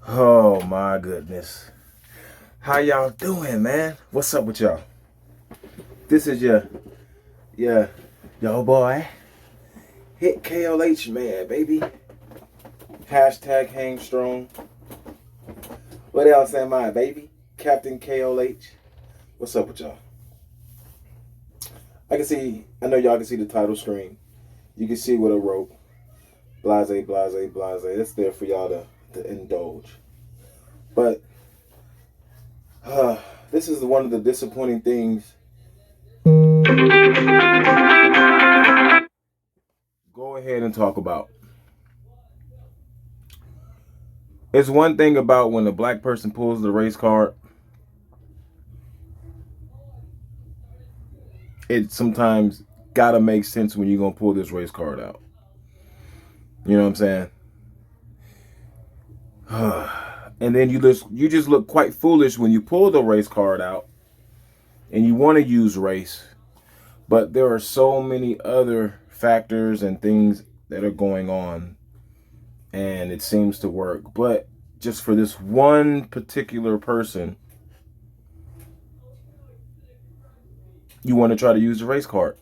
Oh my goodness. How y'all doing, man? What's up with y'all? This is yo boy. Hit KLH man, baby. Hashtag hang strong. What else am I, baby? Captain KLH. What's up with y'all? I know y'all can see the title screen. You can see what I wrote. Blase, blase, blase. It's there for y'all to indulge. But this is one of the disappointing things. Go ahead and talk about. It's one thing about when a black person pulls the race card. It sometimes gotta make sense when you're gonna pull this race card out. You know what I'm saying? And then you just look quite foolish when you pull the race card out and you want to use race, but there are so many other factors and things that are going on, and it seems to work. But just for this one particular person, you want to try to use the race card.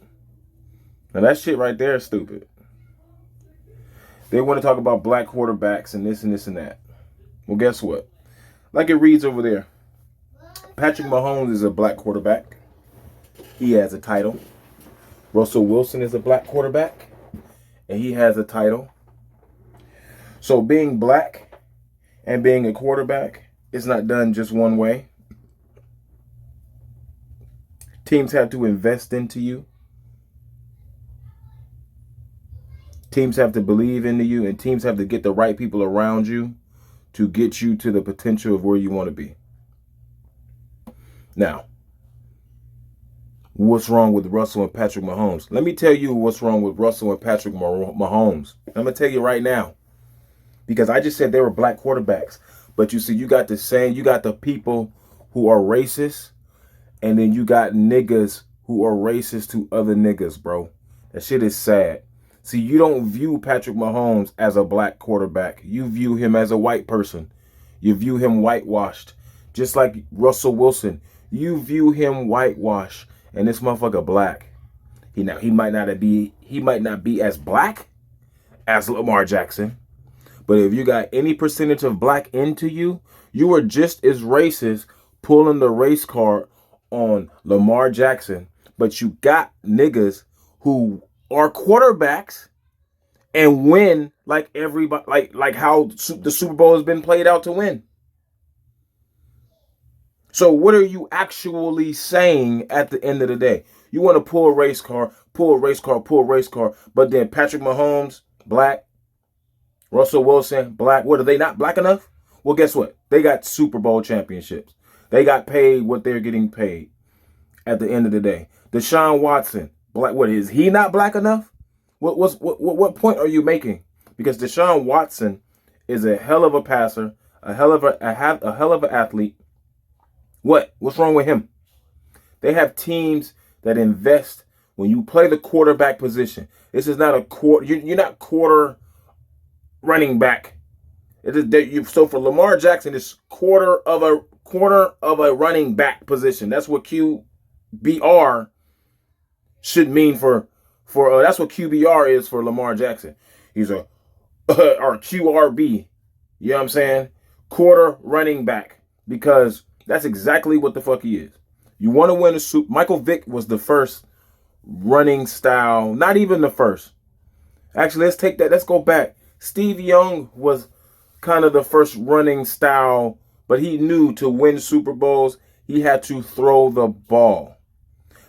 Now that shit right there is stupid. They want to talk about black quarterbacks and this and this and that. Well, guess what? Like it reads over there, Patrick Mahomes is a black quarterback. He has a title. Russell Wilson is a black quarterback, and he has a title. So being black and being a quarterback is not done just one way. Teams have to invest into you. Teams have to believe into you, and teams have to get the right people around you to get you to the potential of where you want to be. Now, what's wrong with Russell and Patrick Mahomes? Let me tell you what's wrong with Russell and Patrick Mahomes. I'm going to tell you right now. Because I just said they were black quarterbacks. But you see, you got the people who are racist, and then you got niggas who are racist to other niggas, bro. That shit is sad. See, you don't view Patrick Mahomes as a black quarterback. You view him as a white person. You view him whitewashed. Just like Russell Wilson. You view him whitewashed. And this motherfucker black. He might not be as black as Lamar Jackson. But if you got any percentage of black into you, you are just as racist pulling the race card on Lamar Jackson. But you got niggas who are quarterbacks and win like everybody, like how the Super Bowl has been played out to win. So what are you actually saying at the end of the day? You want to pull a race car, but then Patrick Mahomes, black, Russell Wilson, black. What, are they not black enough? Well, guess what? They got Super Bowl championships. They got paid what they're getting paid at the end of the day. Deshaun Watson, black. What, is he not black enough? What point are you making? Because Deshaun Watson is a hell of a passer, a hell of an athlete. What's wrong with him? They have teams that invest when you play the quarterback position. This is not a quarter. You're not quarter running back. So for Lamar Jackson, it's quarter of a running back position. That's what QBR should mean for that's what QBR is for Lamar Jackson. He's a or QRB. You know what I'm saying? Quarter running back, because that's exactly what the fuck he is. You want to win a Super. Michael Vick was the first running style. Not even the first. Actually, let's take that. Let's go back. Steve Young was kind of the first running style, but he knew to win Super Bowls, he had to throw the ball.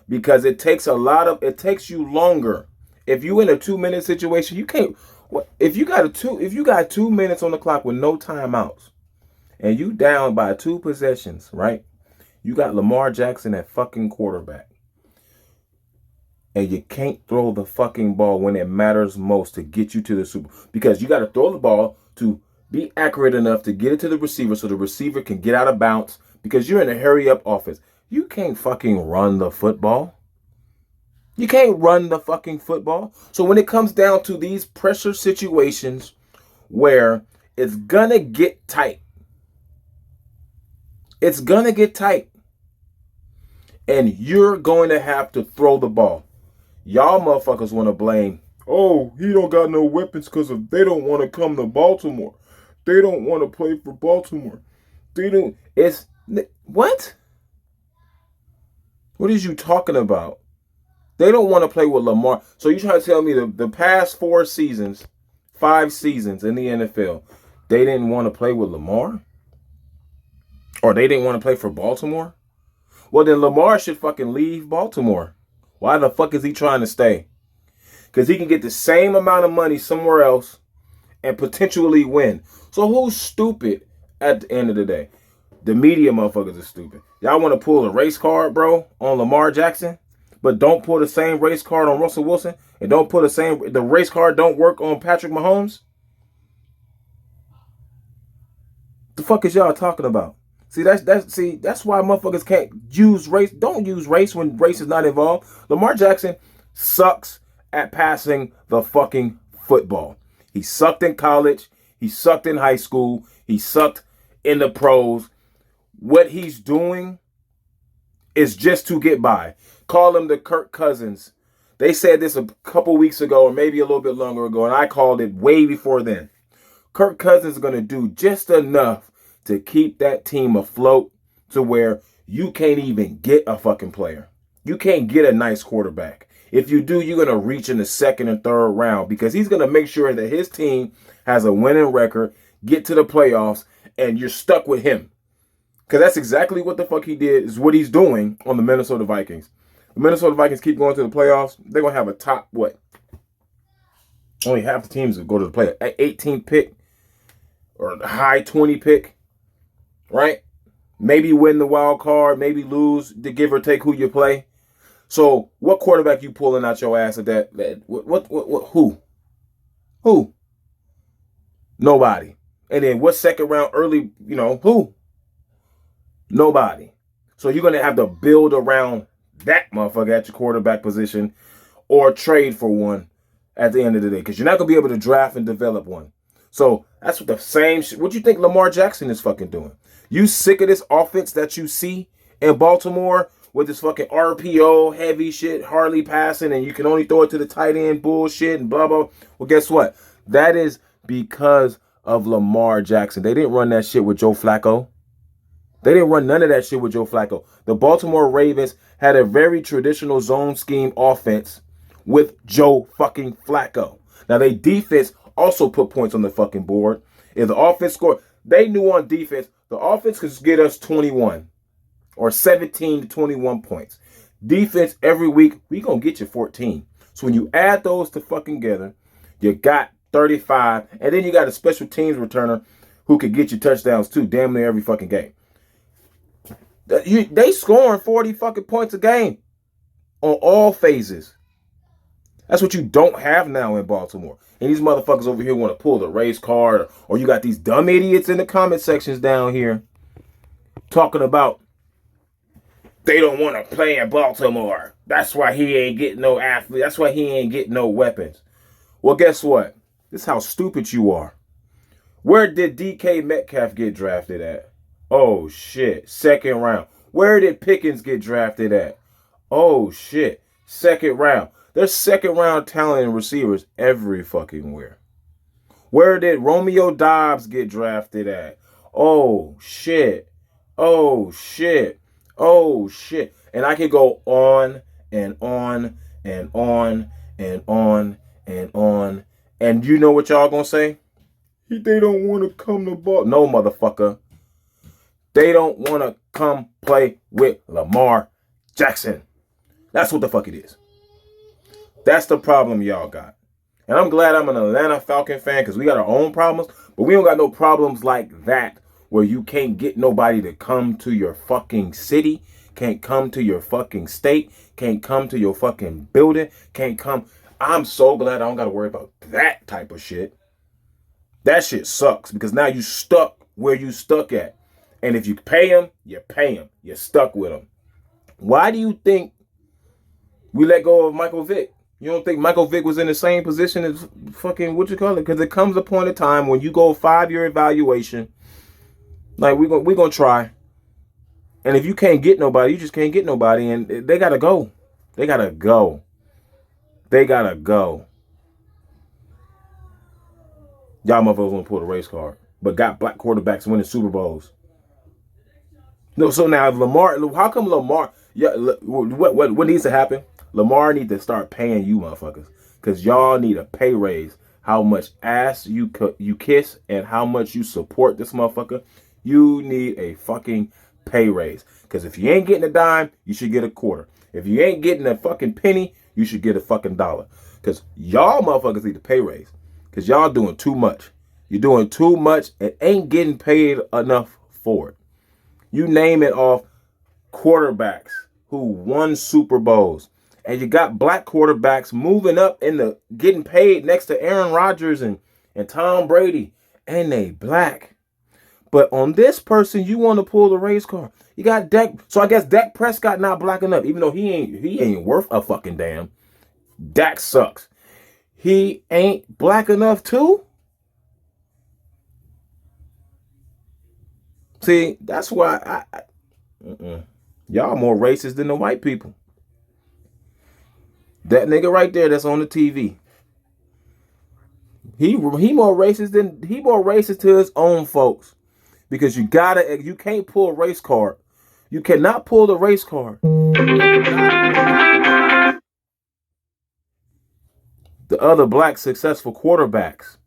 Because it takes you longer. If you in a 2-minute situation, you can't. If you got 2 minutes on the clock with no timeouts, and you down by 2 possessions, right? You got Lamar Jackson at fucking quarterback, and you can't throw the fucking ball when it matters most to get you to the Super Bowl, because you got to throw the ball to be accurate enough to get it to the receiver so the receiver can get out of bounds, because you're in a hurry up offense. You can't fucking run the football. You can't run the fucking football. So when it comes down to these pressure situations where it's gonna get tight, It's going to get tight. And you're going to have to throw the ball. Y'all motherfuckers want to blame, oh, he don't got no weapons because they don't want to come to Baltimore. They don't want to play for Baltimore. They don't. It's, what? What is you talking about? They don't want to play with Lamar. So you trying to tell me the past 5 seasons in the NFL, they didn't want to play with Lamar? Or they didn't want to play for Baltimore? Well, then Lamar should fucking leave Baltimore. Why the fuck is he trying to stay? Because he can get the same amount of money somewhere else and potentially win. So who's stupid at the end of the day? The media motherfuckers are stupid. Y'all want to pull a race card, bro, on Lamar Jackson, but don't pull the same race card on Russell Wilson, and don't put the race card don't work on Patrick Mahomes? The fuck is y'all talking about? See, that's why motherfuckers can't use race. Don't use race when race is not involved. Lamar Jackson sucks at passing the fucking football. He sucked in college. He sucked in high school. He sucked in the pros. What he's doing is just to get by. Call him the Kirk Cousins. They said this a couple weeks ago or maybe a little bit longer ago, and I called it way before then. Kirk Cousins is going to do just enough to keep that team afloat to where you can't even get a fucking player. You can't get a nice quarterback. If you do, you're going to reach in the second and third round because he's going to make sure that his team has a winning record, get to the playoffs, and you're stuck with him. Because that's exactly what the fuck he did, is what he's doing on the Minnesota Vikings. The Minnesota Vikings keep going to the playoffs. They're going to have a top, what? Only half the teams will go to the playoffs. 18 pick or high 20 pick, right? Maybe win the wild card, maybe lose, to give or take who you play. So what quarterback you pulling out your ass at that? Who? Who? Nobody. And then what second round early, who? Nobody. So you're going to have to build around that motherfucker at your quarterback position or trade for one at the end of the day because you're not going to be able to draft and develop one. So that's what the same shit. What do you think Lamar Jackson is fucking doing? You sick of this offense that you see in Baltimore with this fucking RPO heavy shit, hardly passing, and you can only throw it to the tight end bullshit and blah, blah. Well, guess what? That is because of Lamar Jackson. They didn't run that shit with Joe Flacco. They didn't run none of that shit with Joe Flacco. The Baltimore Ravens had a very traditional zone scheme offense with Joe fucking Flacco. Now, their defense also put points on the fucking board. If the offense scored, they knew on defense, the offense could get us 21 or 17 to 21 points. Defense every week, we gonna get you 14. So when you add those to fucking together, you got 35, and then you got a special teams returner who could get you touchdowns too, damn near every fucking game. They scoring 40 fucking points a game on all phases. That's what you don't have now in Baltimore. And these motherfuckers over here want to pull the race card, or you got these dumb idiots in the comment sections down here talking about they don't want to play in Baltimore. That's why he ain't getting no athlete. That's why he ain't getting no weapons. Well, guess what? This is how stupid you are. Where did DK Metcalf get drafted at? Oh, shit. Second round. Where did Pickens get drafted at? Oh, shit. Second round. There's second round talent and receivers every fucking where. Where did Romeo Dobbs get drafted at? Oh, shit. Oh, shit. Oh, shit. And I could go on and on and on and on and on. And you know what y'all gonna say? They don't want to come to ball. No, motherfucker. They don't want to come play with Lamar Jackson. That's what the fuck it is. That's the problem y'all got. And I'm glad I'm an Atlanta Falcon fan because we got our own problems, but we don't got no problems like that where you can't get nobody to come to your fucking city, can't come to your fucking state, can't come to your fucking building, can't come. I'm so glad I don't got to worry about that type of shit. That shit sucks because now you stuck where you stuck at. And if you pay them, you pay them. You're stuck with them. Why do you think we let go of Michael Vick? You don't think Michael Vick was in the same position as fucking, what you call it? Because it comes a point of time when you go 5-year evaluation. Like, we're gonna try. And if you can't get nobody, you just can't get nobody. And they got to go. They got to go. They got to go. Y'all motherfuckers want to pull the race card, but got black quarterbacks winning Super Bowls. No, so now Lamar, how come Lamar? Yeah, what needs to happen? Lamar need to start paying you motherfuckers, because y'all need a pay raise. How much ass you kiss and how much you support this motherfucker, you need a fucking pay raise. Because if you ain't getting a dime, you should get a quarter. If you ain't getting a fucking penny, you should get a fucking dollar. Because y'all motherfuckers need a pay raise. Because y'all doing too much. You're doing too much and ain't getting paid enough for it. You name it off quarterbacks who won Super Bowls. And you got black quarterbacks moving up in the getting paid next to Aaron Rodgers and Tom Brady. And they black. But on this person, you want to pull the race card. You got Dak. So I guess Dak Prescott not black enough, even though he ain't worth a fucking damn. Dak sucks. He ain't black enough too? See, that's why y'all more racist than the white people. That nigga right there that's on the TV. He more racist to his own folks. Because you can't pull a race card. You cannot pull the race card. The other black successful quarterbacks.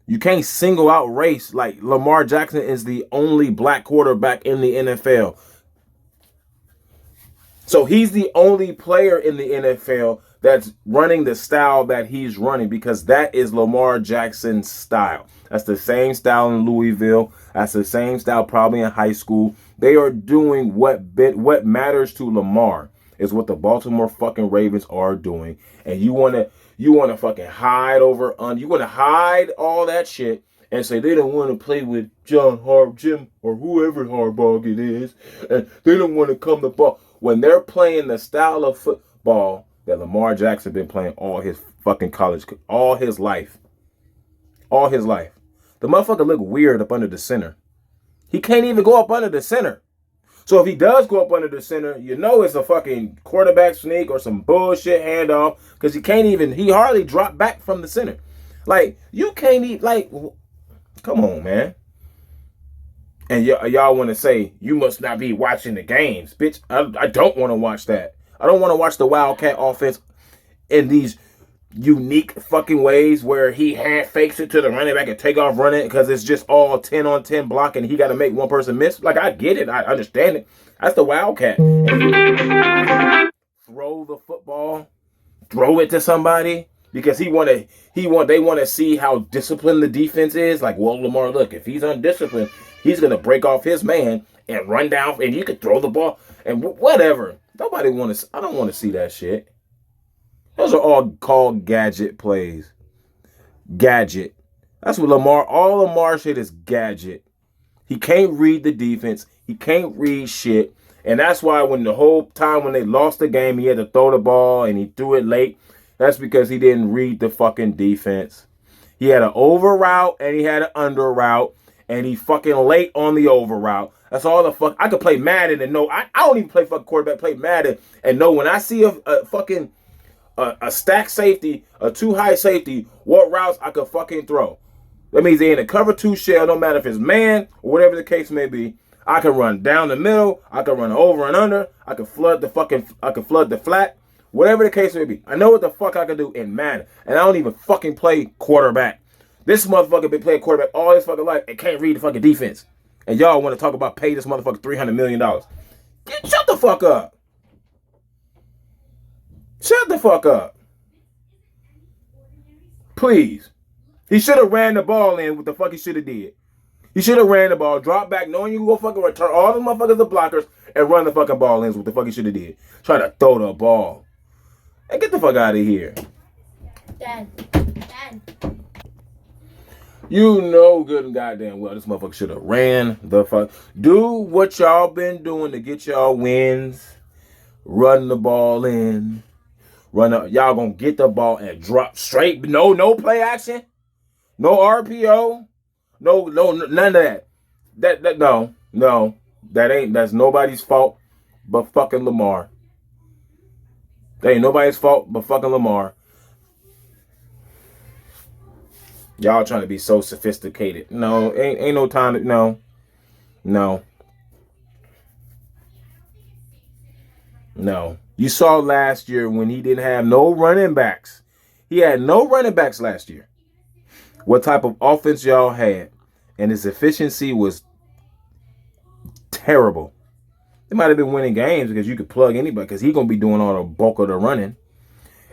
You can't single out race. Like Lamar Jackson is the only black quarterback in the NFL. So he's the only player in the NFL that's running the style that he's running, because that is Lamar Jackson's style. That's the same style in Louisville. That's the same style probably in high school. They are doing what matters to Lamar is what the Baltimore fucking Ravens are doing. And you want to fucking hide you want to hide all that shit and say they don't want to play with Jim, or whoever Harbaugh it is, and they don't want to come to ball when they're playing the style of football that Lamar Jackson been playing all his fucking college, all his life. The motherfucker look weird up under the center. He can't even go up under the center. So if he does go up under the center, you know it's a fucking quarterback sneak or some bullshit handoff, because he hardly dropped back from the center. Like, you can't even, like, come on, man. And y'all want to say, you must not be watching the games. Bitch, I don't want to watch that. I don't want to watch the Wildcat offense in these unique fucking ways where he hand fakes it to the running back and take off running because it's just all 10 on 10 blocking and he got to make one person miss. Like, I get it. I understand it. That's the Wildcat. Throw the football, throw it to somebody because they want to see how disciplined the defense is. Like, well, Lamar, look, if he's undisciplined, he's going to break off his man and run down and you could throw the ball and whatever. I don't want to see that shit. Those are all called gadget plays. Gadget. That's what all Lamar shit is gadget. He can't read the defense. He can't read shit. And that's why when they lost the game, he had to throw the ball and he threw it late. That's because he didn't read the fucking defense. He had an over route and he had an under route. And he fucking late on the over route. That's all the fuck. I could play Madden and know. I don't even play fucking quarterback. Play Madden and know when I see a fucking a stack safety, a too high safety, what routes I could fucking throw. That means they in a cover 2 shell. No matter if it's man or whatever the case may be. I can run down the middle. I can run over and under. I can flood the flat. Whatever the case may be. I know what the fuck I can do in Madden, and I don't even fucking play quarterback. This motherfucker been playing quarterback all his fucking life and can't read the fucking defense. And y'all want to talk about pay this motherfucker $300 million. Shut the fuck up. Shut the fuck up. Please. He should have ran the ball in what the fuck he should have did. He should have ran the ball, dropped back, knowing you go fucking return all the motherfuckers the blockers and run the fucking ball in what the fuck he should have did. Try to throw the ball. Hey, get the fuck out of here. Dad. You know good and goddamn well this motherfucker should have ran the fuck. Do what y'all been doing to get y'all wins. Run the ball in. Y'all gonna get the ball and drop straight. No play action. No RPO. No, none of that. No. That's nobody's fault but fucking Lamar. That ain't nobody's fault but fucking Lamar. Y'all trying to be so sophisticated. No, ain't no time to, no. You saw last year when he didn't have no running backs. He had no running backs last year. What type of offense y'all had. And his efficiency was terrible. They might have been winning games because you could plug anybody because he's going to be doing all the bulk of the running.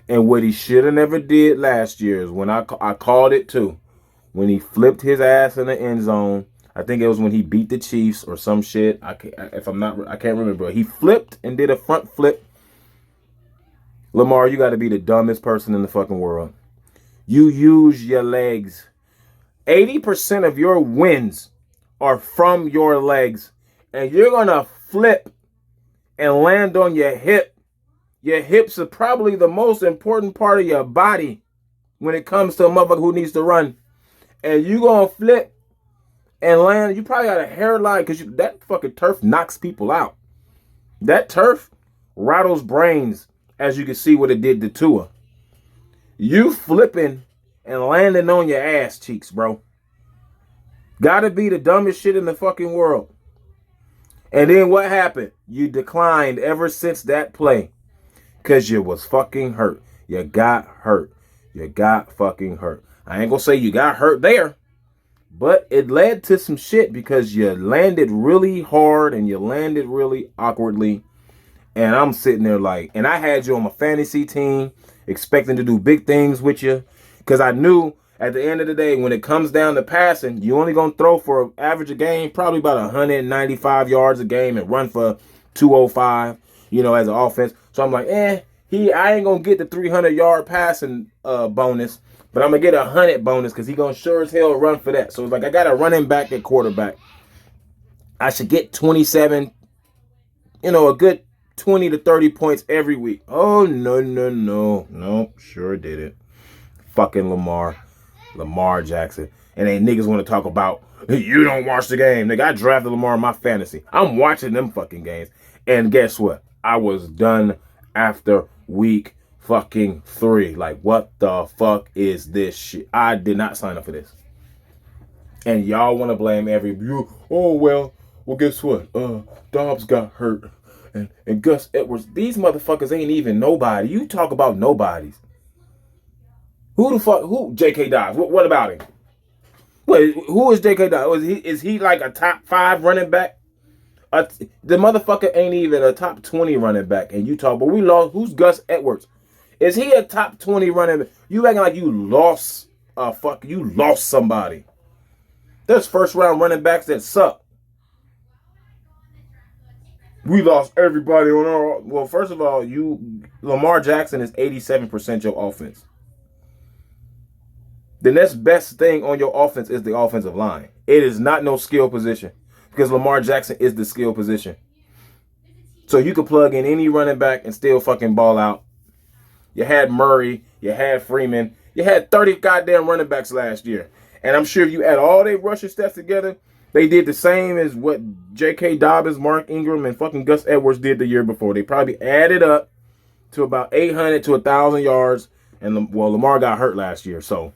And what he should have never did last year is when I called it too. When he flipped his ass in the end zone. I think it was when he beat the Chiefs or some shit. I can't remember. He flipped and did a front flip. Lamar, you got to be the dumbest person in the fucking world. You use your legs. 80% of your wins are from your legs. And you're going to flip and land on your hip. Your hips are probably the most important part of your body when it comes to a motherfucker who needs to run. And you going to flip and land. You probably got a hairline because that fucking turf knocks people out. That turf rattles brains, as you can see what it did to Tua. You flipping and landing on your ass cheeks, bro. Gotta be the dumbest shit in the fucking world. And then what happened? You declined ever since that play. Because you was fucking hurt. You got hurt. You got fucking hurt. I ain't gonna say you got hurt there. But it led to some shit because you landed really hard and you landed really awkwardly. And I'm sitting there like, and I had you on my fantasy team expecting to do big things with you. Because I knew at the end of the day, when it comes down to passing, you only going to throw for an average a game, probably about 195 yards a game and run for 205, as an offense. So I'm like, I ain't going to get the 300-yard passing bonus, but I'm going to get 100 bonus because he's going to sure as hell run for that. So it's like I got a running back at quarterback. I should get 27, a good 20 to 30 points every week. Oh, no, sure did it. Fucking Lamar Jackson. And then niggas want to talk about, you don't watch the game. Nigga, I drafted Lamar in my fantasy. I'm watching them fucking games. And guess what? I was done after week fucking 3. Like, what the fuck is this shit? I did not sign up for this. And y'all want to blame you. Oh, well, guess what? Dobbs got hurt. And Gus Edwards. These motherfuckers ain't even nobody. You talk about nobodies. Who the fuck? Who? J.K. Dobbs. What about him? Wait, who is J.K. Dobbs? Is he like a top 5 running back? The motherfucker ain't even a top 20 running back. And you talk, but we lost. Who's Gus Edwards? Is he a top 20 running back? You acting like you lost you lost somebody. There's first round running backs that suck. We lost everybody on our. Well, first of all, Lamar Jackson is 87% your offense. The next best thing on your offense is the offensive line. It is not no skill position because Lamar Jackson is the skill position. So you could plug in any running back and still fucking ball out. You had Murray, you had Freeman, you had 30 goddamn running backs last year. And I'm sure if you add all their rushing stats together, they did the same as what J.K. Dobbins, Mark Ingram, and fucking Gus Edwards did the year before. They probably added up to about 800 to 1,000 yards. And Lamar got hurt last year, so